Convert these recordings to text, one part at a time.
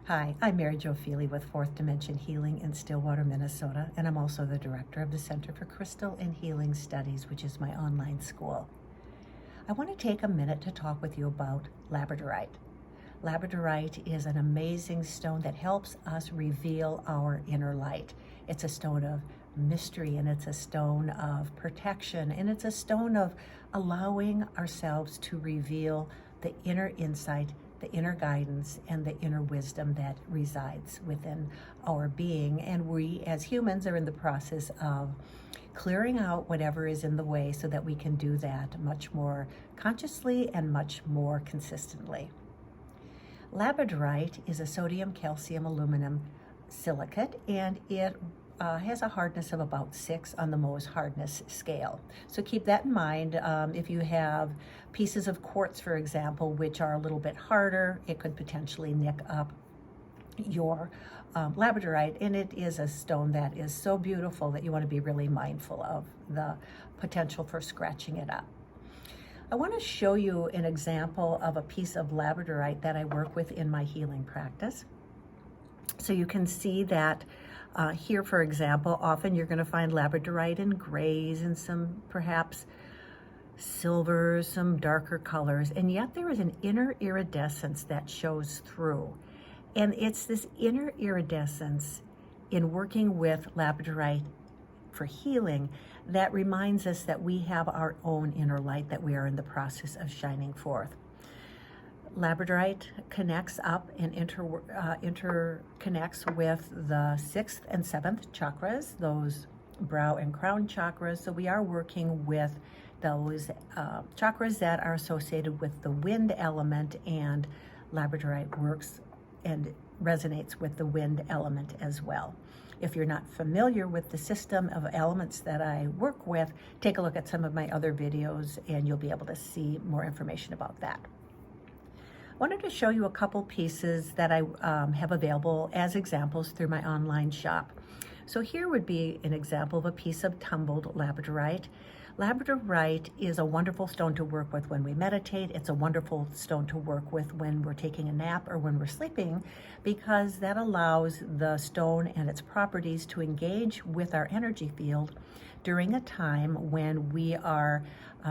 Hi, I'm maryjo with Fourth Dimension Healing in Stillwater, Minnesota, and I'm also the director of the Center for Crystal and Healing Studies, which is my online school. I want to take a minute to talk with you about Labradorite. Labradorite is an amazing stone that helps us reveal our inner light. It's a stone of mystery, and it's a stone of protection, and it's a stone of allowing ourselves to reveal the inner insight, the inner guidance, and the inner wisdom that resides within our being. And we as humans are in the process of clearing out whatever is in the way so that we can do that much more consciously and much more consistently. Labradorite is a sodium, calcium, aluminum silicate, and it has a hardness of about 6 on the Mohs hardness scale. So keep that in mind. If you have pieces of quartz, for example, which are a little bit harder, it could potentially nick up your Labradorite, and it is a stone that is so beautiful that you want to be really mindful of the potential for scratching it up. I want to show you an example of a piece of Labradorite that I work with in my healing practice. So you can see that here, for example, often you're going to find Labradorite in grays and some perhaps silvers, some darker colors, and yet there is an inner iridescence that shows through. And it's this inner iridescence in working with Labradorite for healing that reminds us that we have our own inner light that we are in the process of shining forth. Labradorite connects up and interconnects with the 6th and 7th chakras, those brow and crown chakras. So we are working with those chakras that are associated with the wind element, and Labradorite works and resonates with the wind element as well. If you're not familiar with the system of elements that I work with, take a look at some of my other videos and you'll be able to see more information about that. I wanted to show you a couple pieces that I have available as examples through my online shop. So here would be an example of a piece of tumbled Labradorite. Labradorite is a wonderful stone to work with when we meditate. It's a wonderful stone to work with when we're taking a nap or when we're sleeping, because that allows the stone and its properties to engage with our energy field during a time when we are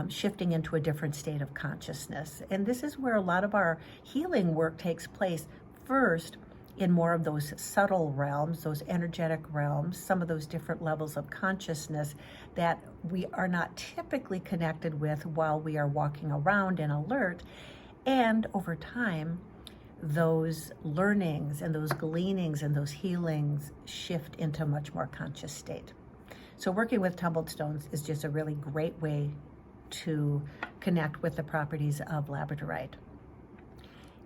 shifting into a different state of consciousness. And this is where a lot of our healing work takes place first, in more of those subtle realms, those energetic realms, some of those different levels of consciousness that we are not typically connected with while we are walking around and alert. And over time, those learnings and those gleanings and those healings shift into a much more conscious state. So working with tumbled stones is just a really great way to connect with the properties of Labradorite.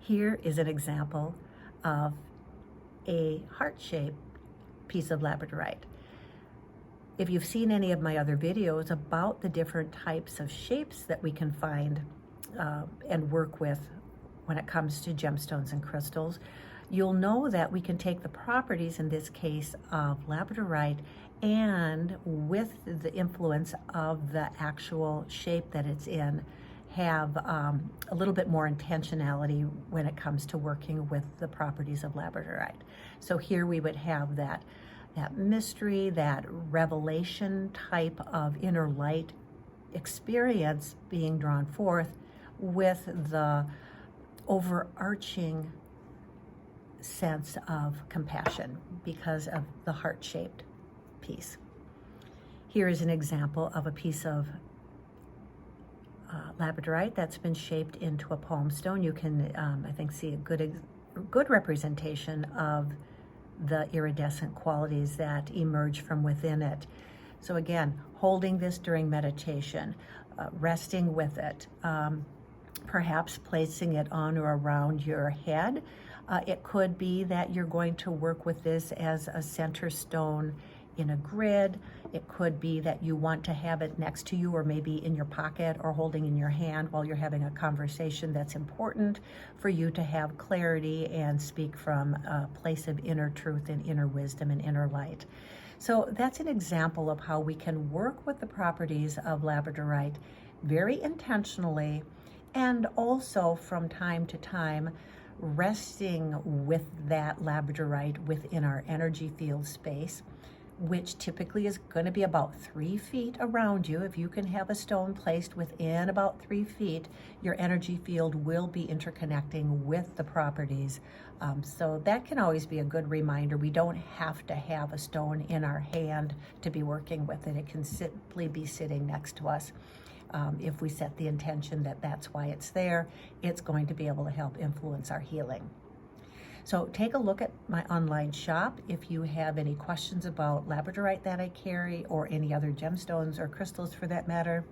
Here is an example of a heart-shaped piece of Labradorite. If you've seen any of my other videos about the different types of shapes that we can find and work with when it comes to gemstones and crystals, you'll know that we can take the properties, in this case, of Labradorite, and with the influence of the actual shape that it's in, have a little bit more intentionality when it comes to working with the properties of Labradorite. So here we would have that mystery, that revelation type of inner light experience being drawn forth with the overarching sense of compassion because of the heart-shaped piece. Here is an example of a piece of Labradorite that's been shaped into a palm stone. You can, I think, see a good representation of the iridescent qualities that emerge from within it. So again, holding this during meditation, resting with it, perhaps placing it on or around your head. It could be that you're going to work with this as a center stone in a grid. It could be that you want to have it next to you, or maybe in your pocket or holding in your hand while you're having a conversation that's important for you to have clarity and speak from a place of inner truth and inner wisdom and inner light. So that's an example of how we can work with the properties of Labradorite very intentionally, and also from time to time resting with that labradorite within our energy field space, which typically is going to be about 3 feet around you. If you can have a stone placed within about 3 feet, your energy field will be interconnecting with the properties. So that can always be a good reminder. We don't have to have a stone in our hand to be working with it. It can simply be sitting next to us. If we set the intention that that's why it's there, it's going to be able to help influence our healing. So take a look at my online shop. If you have any questions about labradorite that I carry, or any other gemstones or crystals for that matter,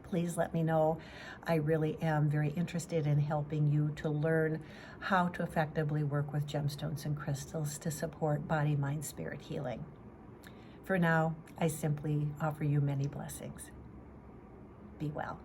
please let me know. I really am very interested in helping you to learn how to effectively work with gemstones and crystals to support body, mind, spirit healing. For now, I simply offer you many blessings. Be well.